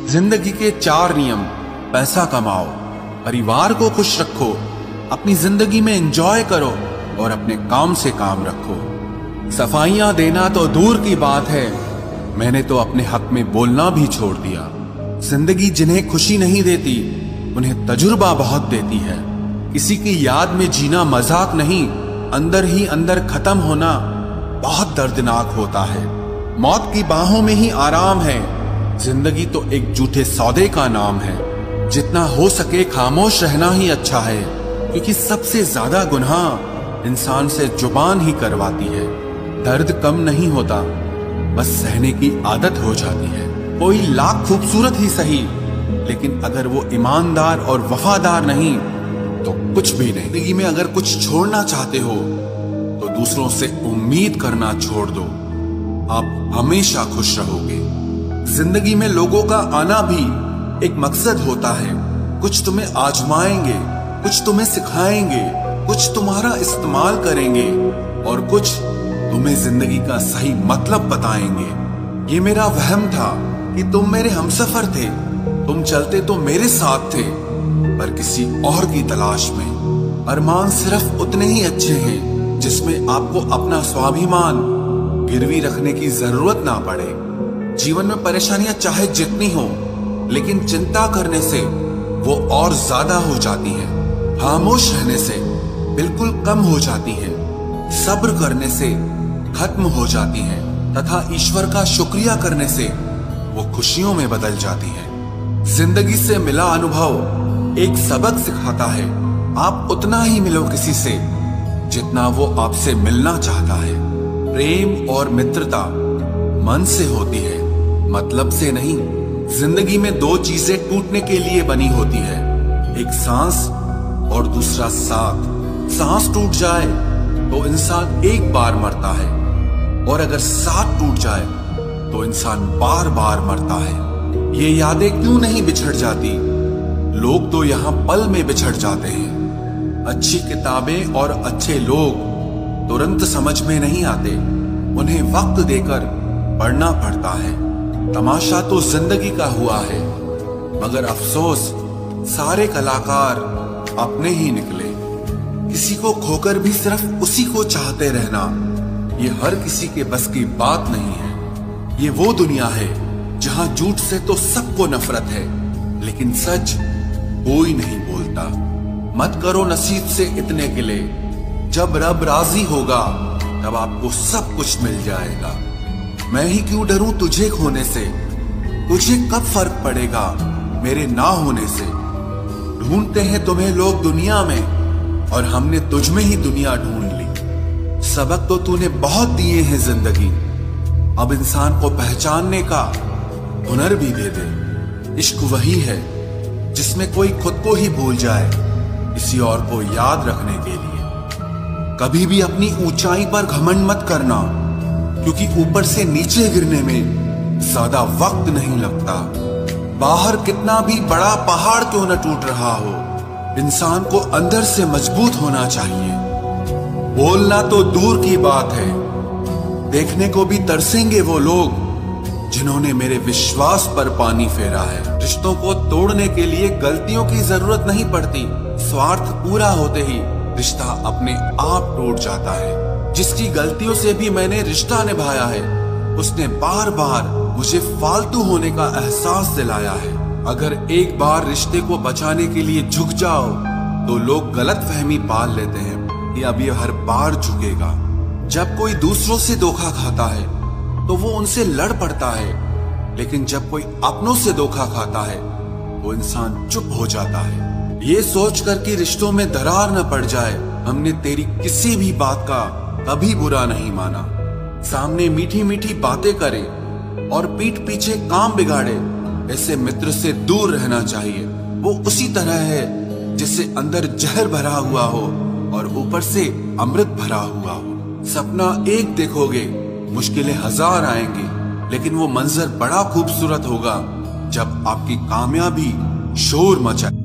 जिंदगी के 4 नियम। पैसा कमाओ, परिवार को खुश रखो, अपनी जिंदगी में एंजॉय करो और अपने काम से काम रखो। सफाइयां देना तो दूर की बात है, मैंने तो अपने हक में बोलना भी छोड़ दिया। जिंदगी जिन्हें खुशी नहीं देती उन्हें तजुर्बा बहुत देती है। किसी की याद में जीना मजाक नहीं, अंदर ही अंदर खत्म होना बहुत दर्दनाक होता है। मौत की बाहों में ही आराम है, जिंदगी तो एक झूठे सौदे का नाम है। जितना हो सके खामोश रहना ही अच्छा है, क्योंकि सबसे ज्यादा गुनाह इंसान से जुबान ही करवाती है। दर्द कम नहीं होता, बस सहने की आदत हो जाती है। कोई लाख खूबसूरत ही सही, लेकिन अगर वो ईमानदार और वफादार नहीं तो कुछ भी नहीं। जिंदगी में अगर कुछ छोड़ना चाहते हो तो दूसरों से उम्मीद करना छोड़ दो, आप हमेशा खुश रहोगे। जिंदगी में लोगों का आना भी एक मकसद होता है। कुछ तुम्हें आजमाएंगे, कुछ तुम्हें सिखाएंगे, कुछ तुम्हारा इस्तेमाल करेंगे और कुछ तुम्हें जिंदगी का सही मतलब बताएंगे। ये मेरा वहम था कि तुम मेरे हमसफर थे, तुम चलते तो मेरे साथ थे, पर किसी और की तलाश में। अरमान सिर्फ उतने ही अच्छे हैं जिसमें आपको अपना स्वाभिमान गिरवी रखने की जरूरत ना पड़े। जीवन में परेशानियां चाहे जितनी हो, लेकिन चिंता करने से वो और ज्यादा हो जाती हैं। खामोश रहने से बिल्कुल कम हो जाती हैं। सब्र करने से खत्म हो जाती हैं तथा ईश्वर का शुक्रिया करने से वो खुशियों में बदल जाती हैं। जिंदगी से मिला अनुभव एक सबक सिखाता है। आप उतना ही मिलो किसी से जितना वो आपसे मिलना चाहता है। प्रेम और मित्रता मन से होती है, मतलब से नहीं। जिंदगी में 2 चीजें टूटने के लिए बनी होती है, एक सांस और दूसरा साथ। सांस टूट जाए तो इंसान एक बार मरता है, और अगर साथ टूट जाए तो इंसान बार बार मरता है। ये यादें क्यों नहीं बिछड़ जाती? लोग तो यहाँ पल में बिछड़ जाते हैं। अच्छी किताबें और अच्छे लोग तुरंत समझ में नहीं आते, उन्हें वक्त देकर पढ़ना पड़ता है। तमाशा तो जिंदगी का हुआ है, मगर अफसोस सारे कलाकार अपने ही निकले। किसी को खोकर भी सिर्फ उसी को चाहते रहना, ये हर किसी के बस की बात नहीं है। ये वो दुनिया है जहां झूठ से तो सबको नफरत है, लेकिन सच कोई नहीं बोलता। मत करो नसीब से इतने गिले, जब रब राजी होगा तब आपको सब कुछ मिल जाएगा। मैं ही क्यों डरूं तुझे खोने से, तुझे कब फर्क पड़ेगा मेरे ना होने से। ढूंढते हैं तुम्हें लोग दुनिया में, और हमने तुझ में ही दुनिया ढूंढ ली। सबक तो तूने बहुत दिए हैं जिंदगी, अब इंसान को पहचानने का हुनर भी दे दे। इश्क वही है जिसमें कोई खुद को ही भूल जाए किसी और को याद रखने के लिए। कभी भी अपनी ऊंचाई पर घमंड मत करना, क्योंकि ऊपर से नीचे गिरने में ज्यादा वक्त नहीं लगता। बाहर कितना भी बड़ा पहाड़ क्यों न टूट रहा हो, इंसान को अंदर से मजबूत होना चाहिए। बोलना तो दूर की बात है, देखने को भी तरसेंगे वो लोग जिन्होंने मेरे विश्वास पर पानी फेरा है। रिश्तों को तोड़ने के लिए गलतियों की जरूरत नहीं पड़ती, स्वार्थ पूरा होते ही रिश्ता अपने आप टूट जाता है। जिसकी गलतियों से भी मैंने रिश्ता निभाया है, उसने बार बार मुझे फालतू होने का एहसास दिलाया है। अगर एक बार रिश्ते को बचाने के लिए झुक जाओ तो लोग गलत फहमी पाल लेते हैं कि अब ये हर बार झुकेगा। जब कोई दूसरों से धोखा खाता है तो वो उनसे लड़ पड़ता है, लेकिन जब कोई अपनों से धोखा खाता है वो इंसान चुप हो जाता है। ये सोचकर कि रिश्तों में दरार न पड़ जाए, हमने तेरी किसी भी बात का कभी बुरा नहीं माना। सामने मीठी मीठी बातें करे और पीठ पीछे काम बिगाड़े, ऐसे मित्र से दूर रहना चाहिए। वो उसी तरह है जैसे अंदर जहर भरा हुआ हो और ऊपर से अमृत भरा हुआ हो। सपना एक देखोगे, मुश्किलें 1000 आएंगी, लेकिन वो मंजर बड़ा खूबसूरत होगा जब आपकी कामयाबी शोर मचाए।